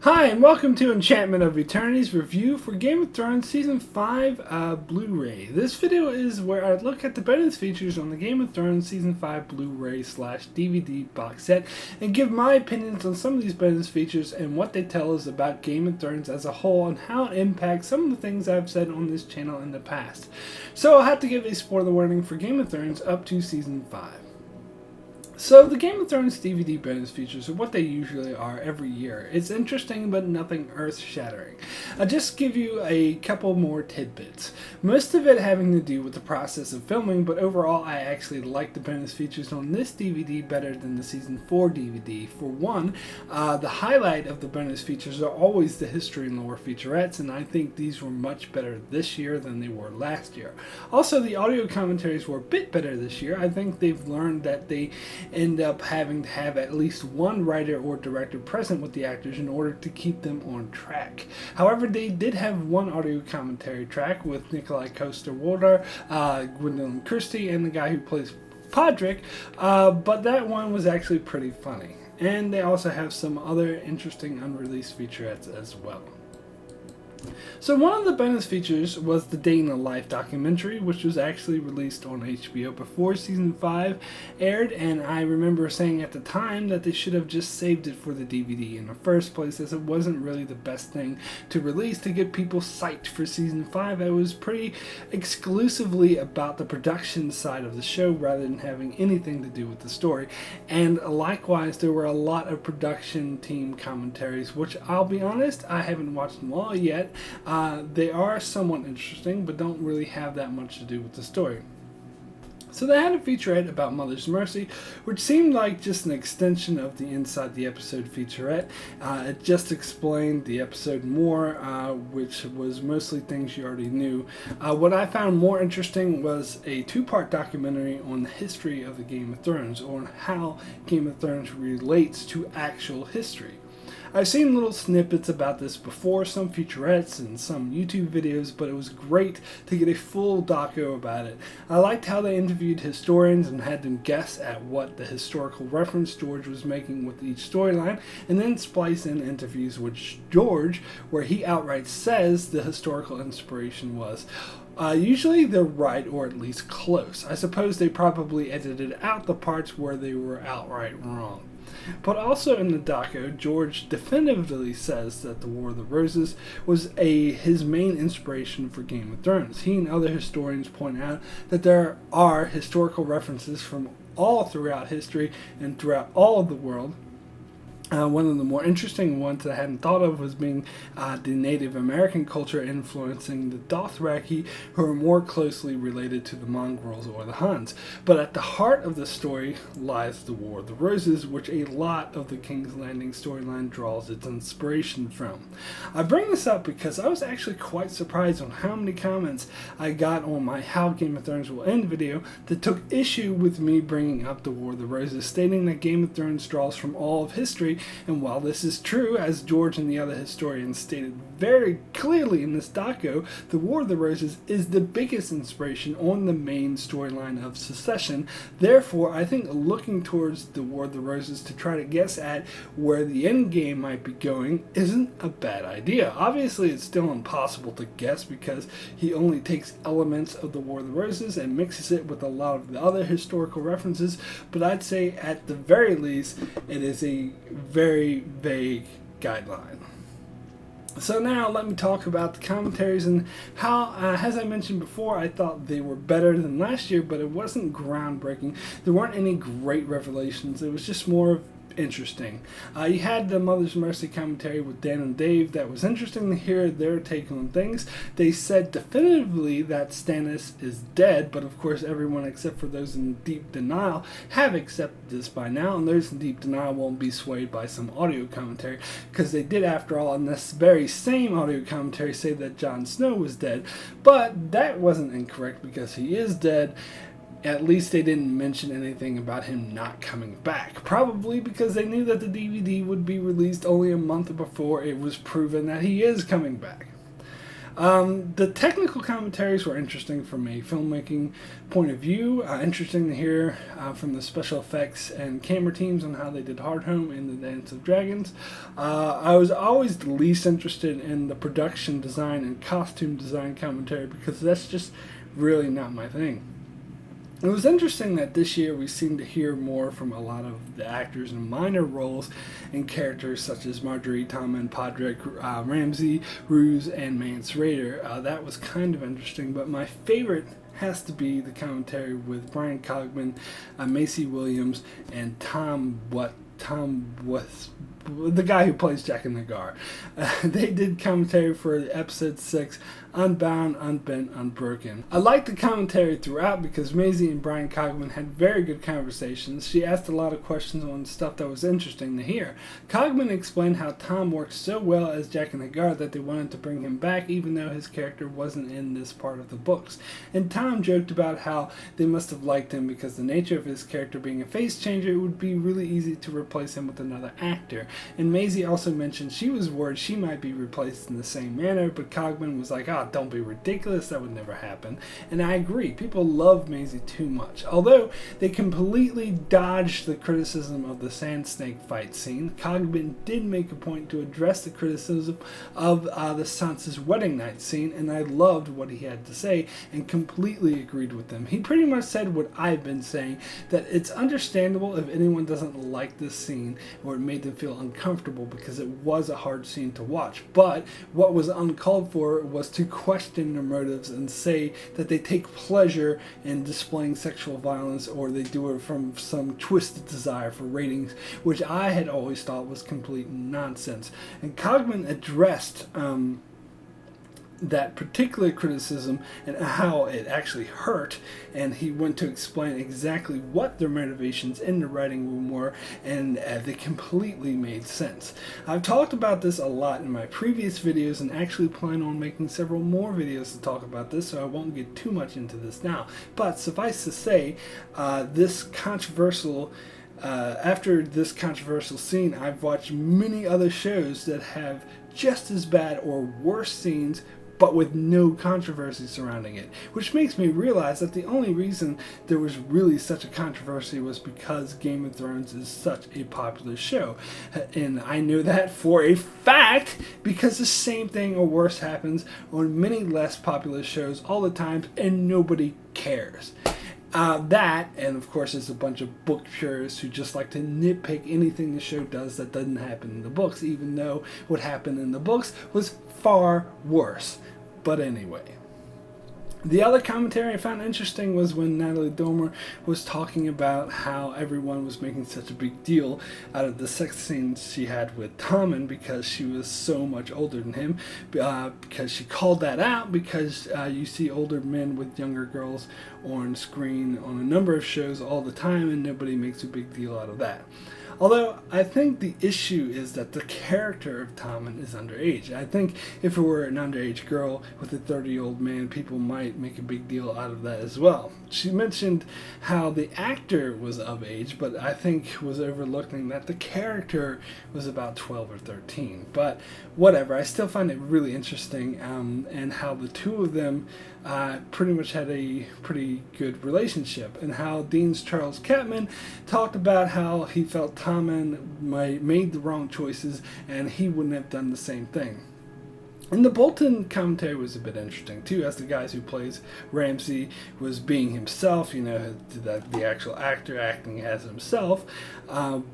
Hi, and welcome to Enchantment of Eternity's review for Game of Thrones Season 5 Blu-ray. This video is where I look at the bonus features on the Game of Thrones Season 5 Blu-ray / DVD box set and give my opinions on some of these bonus features and what they tell us about Game of Thrones as a whole and how it impacts some of the things I've said on this channel in the past. So I'll have to give a spoiler warning for Game of Thrones up to Season 5. So the Game of Thrones DVD bonus features are what they usually are every year. It's interesting but nothing earth-shattering. I'll just give you a couple more tidbits. Most of it having to do with the process of filming, but overall I actually like the bonus features on this DVD better than the Season 4 DVD. For one, the highlight of the bonus features are always the history and lore featurettes, and I think these were much better this year than they were last year. Also, the audio commentaries were a bit better this year. I think they've learned that they end up having to have at least one writer or director present with the actors in order to keep them on track. However, they did have one audio commentary track with Nikolai Coster-Waldau, Gwendolyn Christie, and the guy who plays Podrick, but that one was actually pretty funny. And they also have some other interesting unreleased featurettes as well. So one of the bonus features was the Day in the Life documentary, which was actually released on HBO before Season 5 aired, and I remember saying at the time that they should have just saved it for the DVD in the first place, as it wasn't really the best thing to release to get people psyched for Season 5. It was pretty exclusively about the production side of the show rather than having anything to do with the story, and likewise there were a lot of production team commentaries, which I'll be honest, I haven't watched them all yet. They are somewhat interesting, but don't really have that much to do with the story. So they had a featurette about Mother's Mercy, which seemed like just an extension of the Inside the Episode featurette. It just explained the episode more, which was mostly things you already knew. What I found more interesting was a two-part documentary on the history of the Game of Thrones, or on how Game of Thrones relates to actual history. I've seen little snippets about this before, some featurettes and some YouTube videos, but it was great to get a full doco about it. I liked how they interviewed historians and had them guess at what the historical reference George was making with each storyline, and then splice in interviews with George where he outright says the historical inspiration was. Usually they're right, or at least close. I suppose they probably edited out the parts where they were outright wrong. But also in the doco, George definitively says that the War of the Roses was his main inspiration for Game of Thrones. He and other historians point out that there are historical references from all throughout history and throughout all of the world. One of the more interesting ones that I hadn't thought of was being the Native American culture influencing the Dothraki, who are more closely related to the Mongrels or the Huns. But at the heart of the story lies the War of the Roses, which a lot of the King's Landing storyline draws its inspiration from. I bring this up because I was actually quite surprised on how many comments I got on my How Game of Thrones Will End video that took issue with me bringing up the War of the Roses, stating that Game of Thrones draws from all of history. And while this is true, as George and the other historians stated very clearly in this doco, the War of the Roses is the biggest inspiration on the main storyline of Succession. Therefore, I think looking towards the War of the Roses to try to guess at where the end game might be going isn't a bad idea. Obviously, it's still impossible to guess because he only takes elements of the War of the Roses and mixes it with a lot of the other historical references, but I'd say at the very least, it is a very vague guideline. So now let me talk about the commentaries and how, as I mentioned before, I thought they were better than last year, but it wasn't groundbreaking. There weren't any great revelations. It was just more interesting. You had the Mother's Mercy commentary with Dan and Dave. That was interesting to hear their take on things. They said definitively that Stannis is dead, but of course everyone except for those in deep denial have accepted this by now, and those in deep denial won't be swayed by some audio commentary, because they did, after all, in this very same audio commentary, say that Jon Snow was dead. But that wasn't incorrect, because he is dead. At least they didn't mention anything about him not coming back. Probably because they knew that the DVD would be released only a month before it was proven that he is coming back. The technical commentaries were interesting from a filmmaking point of view. Interesting to hear from the special effects and camera teams on how they did Hard Home and the Dance of Dragons. I was always the least interested in the production design and costume design commentary because that's just really not my thing. It was interesting that this year we seem to hear more from a lot of the actors in minor roles and characters such as Marjorie, Tommen, Podrick, Ramsay, Ruse, and Mance Rayder. That was kind of interesting, but my favorite has to be the commentary with Brian Cogman, Macy Williams, and Tom was the guy who plays Jack and Nagar. They did commentary for episode 6, Unbound, Unbent, Unbroken. I liked the commentary throughout because Maisie and Brian Cogman had very good conversations. She asked a lot of questions on stuff that was interesting to hear. Cogman explained how Tom worked so well as Jack and Nagar that they wanted to bring him back even though his character wasn't in this part of the books. And Tom joked about how they must have liked him because the nature of his character being a face changer, it would be really easy to replace him with another actor. And Maisie also mentioned she was worried she might be replaced in the same manner, but Cogman was like, "Oh, don't be ridiculous, that would never happen." And I agree, people love Maisie too much. Although they completely dodged the criticism of the sand snake fight scene, Cogman did make a point to address the criticism of the Sansa's wedding night scene, and I loved what he had to say and completely agreed with him. He pretty much said what I've been saying, that it's understandable if anyone doesn't like this scene or it made them feel uncomfortable because it was a hard scene to watch. But what was uncalled for was to question their motives and say that they take pleasure in displaying sexual violence or they do it from some twisted desire for ratings, which I had always thought was complete nonsense. And Cogman addressed that particular criticism and how it actually hurt, and he went to explain exactly what their motivations in the writing room were, and they completely made sense. I've talked about this a lot in my previous videos and actually plan on making several more videos to talk about this, so I won't get too much into this now. But suffice to say, after this controversial scene, I've watched many other shows that have just as bad or worse scenes but with no controversy surrounding it, which makes me realize that the only reason there was really such a controversy was because Game of Thrones is such a popular show. And I know that for a fact because the same thing or worse happens on many less popular shows all the time and nobody cares. That, and of course, there's a bunch of book purists who just like to nitpick anything the show does that doesn't happen in the books, even though what happened in the books was far worse. But anyway. The other commentary I found interesting was when Natalie Dormer was talking about how everyone was making such a big deal out of the sex scenes she had with Tommen because she was so much older than him, because she called that out because you see older men with younger girls on screen on a number of shows all the time and nobody makes a big deal out of that. Although, I think the issue is that the character of Tommen is underage. I think if it were an underage girl with a 30-year-old man, people might make a big deal out of that as well. She mentioned how the actor was of age, but I think was overlooking that the character was about 12 or 13. But whatever, I still find it really interesting and how the two of them pretty much had a pretty good relationship, and how Dean's Charles Catman talked about how he felt Tommen made the wrong choices and he wouldn't have done the same thing. And the Bolton commentary was a bit interesting too, as the guys who plays Ramsay was being himself, you know, the actual actor acting as himself,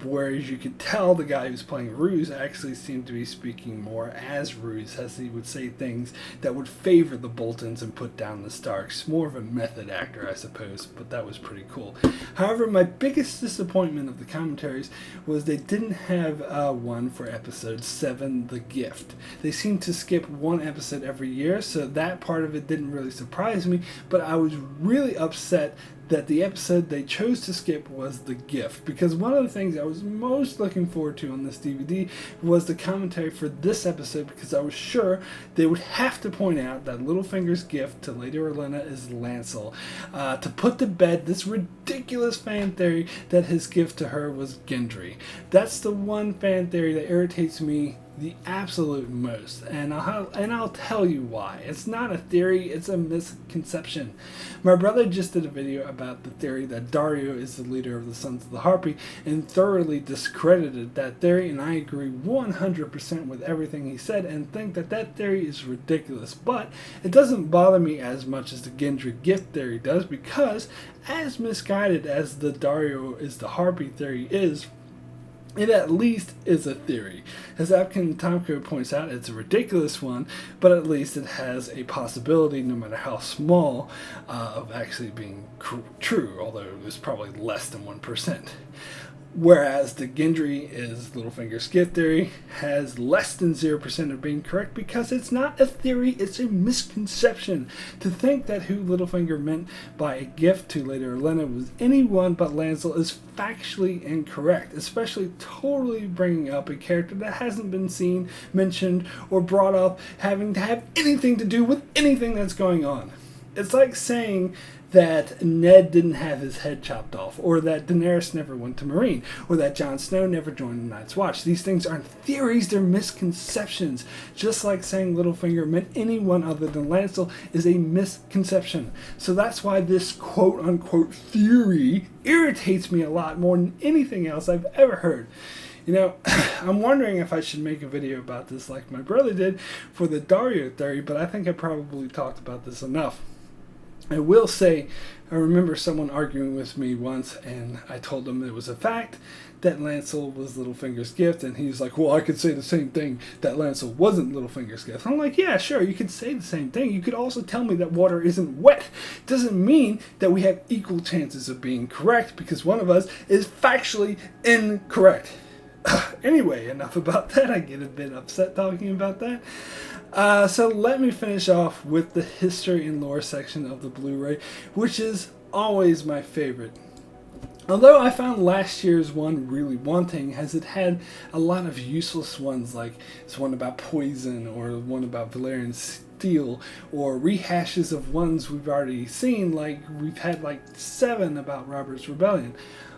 whereas you could tell the guy who's playing Ruse actually seemed to be speaking more as Ruse, as he would say things that would favor the Boltons and put down the Starks. More of a method actor, I suppose, but that was pretty cool. However, my biggest disappointment of the commentaries was they didn't have one for episode 7, The Gift. They seemed to skip one episode every year, so that part of it didn't really surprise me, but I was really upset that the episode they chose to skip was The Gift, because one of the things I was most looking forward to on this DVD was the commentary for this episode, because I was sure they would have to point out that Littlefinger's gift to Lady Olenna is Lancel, to put to bed this ridiculous fan theory that his gift to her was Gendry. That's the one fan theory that irritates me the absolute most, and I'll tell you why. It's not a theory, it's a misconception. My brother just did a video about the theory that Dario is the leader of the Sons of the Harpy and thoroughly discredited that theory, and I agree 100% with everything he said and think that that theory is ridiculous. But it doesn't bother me as much as the Gendry gift theory does, because as misguided as the Dario is the Harpy theory is, it at least is a theory. As Apkin Tomko points out, it's a ridiculous one, but at least it has a possibility, no matter how small, of actually being true, although it's probably less than 1%. Whereas the Gendry is Littlefinger's gift theory has less than 0% of being correct, because it's not a theory, it's a misconception. To think that who Littlefinger meant by a gift to Lady Olenna was anyone but Lancel is factually incorrect, especially totally bringing up a character that hasn't been seen, mentioned, or brought up having to have anything to do with anything that's going on. It's like saying that Ned didn't have his head chopped off, or that Daenerys never went to Meereen, or that Jon Snow never joined the Night's Watch. These things aren't theories, they're misconceptions. Just like saying Littlefinger meant anyone other than Lancel is a misconception. So that's why this quote-unquote theory irritates me a lot more than anything else I've ever heard. You know, I'm wondering if I should make a video about this like my brother did for the Dario theory, but I think I probably talked about this enough. I will say, I remember someone arguing with me once, and I told him it was a fact that Lancel was Littlefinger's gift, and he was like, well, I could say the same thing, that Lancel wasn't Littlefinger's gift. I'm like, yeah, sure, you could say the same thing. You could also tell me that water isn't wet. It doesn't mean that we have equal chances of being correct, because one of us is factually incorrect. Anyway, enough about that. I get a bit upset talking about that. So let me finish off with the history and lore section of the Blu-ray, which is always my favorite. Although I found last year's one really wanting, as it had a lot of useless ones, like this one about poison, or one about Valyrian steel, or rehashes of ones we've already seen, like we've had like 7 about Robert's Rebellion.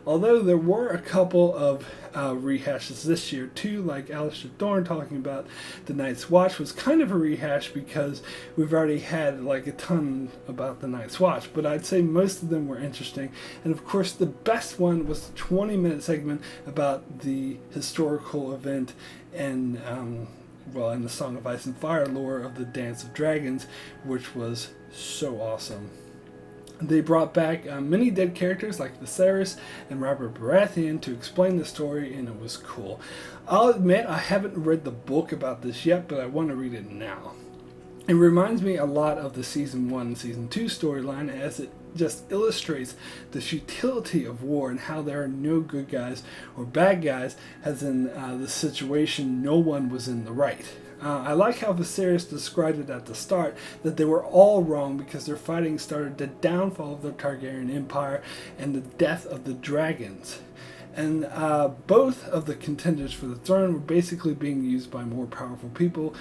Although there were a couple of rehashes this year too, like Alistair Thorne talking about the Night's Watch was kind of a rehash, because we've already had like a ton about the Night's Watch, but I'd say most of them were interesting. And of course the best one was the 20-minute segment about the historical event and in the Song of Ice and Fire lore of the Dance of Dragons, which was so awesome. They brought back many dead characters like Viserys and Robert Baratheon to explain the story, and it was cool. I'll admit I haven't read the book about this yet, but I want to read it now. It reminds me a lot of the Season 1 and Season 2 storyline, as it just illustrates the futility of war and how there are no good guys or bad guys, as in the situation no one was in the right. I like how Viserys described it at the start, that they were all wrong because their fighting started the downfall of the Targaryen Empire and the death of the dragons. And both of the contenders for the throne were basically being used by more powerful people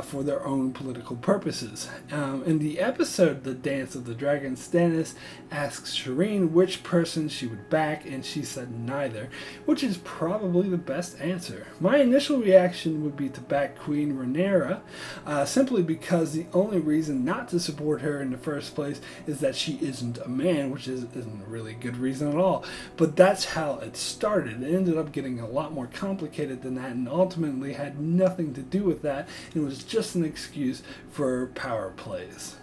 for their own political purposes. In the episode The Dance of the Dragons, Stannis asks Shireen which person she would back, and she said neither, which is probably the best answer. My initial reaction would be to back Queen Rhaenyra, simply because the only reason not to support her in the first place is that she isn't a man, which isn't a really good reason at all. But that's how it started. It ended up getting a lot more complicated than that, and ultimately had nothing to do with that. It was just an excuse for power plays.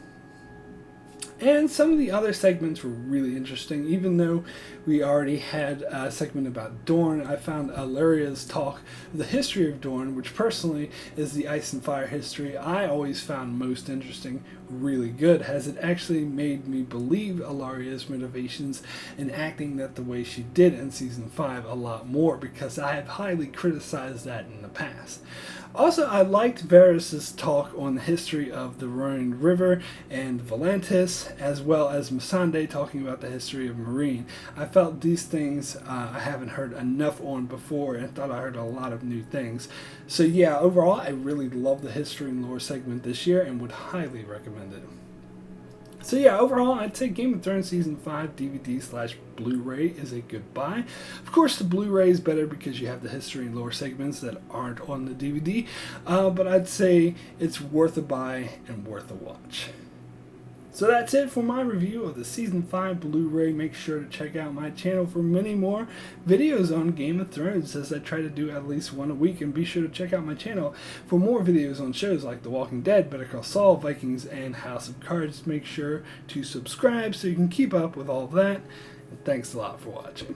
And some of the other segments were really interesting. Even though we already had a segment about Dorne, I found Illyria's talk of the history of Dorne, which personally is the Ice and Fire history I always found most interesting, really good, as it actually made me believe Illyria's motivations in acting that the way she did in Season 5 a lot more, because I have highly criticized that in the past. Also, I liked Varys' talk on the history of the Rhine River and Volantis, as well as Missandei talking about the history of Meereen. I felt these things I haven't heard enough on before, and thought I heard a lot of new things. So yeah, overall, I really loved the history and lore segment this year, and would highly recommend it. So yeah, overall, I'd say Game of Thrones Season 5 DVD/Blu-ray is a good buy. Of course, the Blu-ray is better because you have the history and lore segments that aren't on the DVD, but I'd say it's worth a buy and worth a watch. So that's it for my review of the Season 5 Blu-ray. Make sure to check out my channel for many more videos on Game of Thrones, as I try to do at least one a week. And be sure to check out my channel for more videos on shows like The Walking Dead, Better Call Saul, Vikings, and House of Cards. Make sure to subscribe so you can keep up with all of that. And thanks a lot for watching.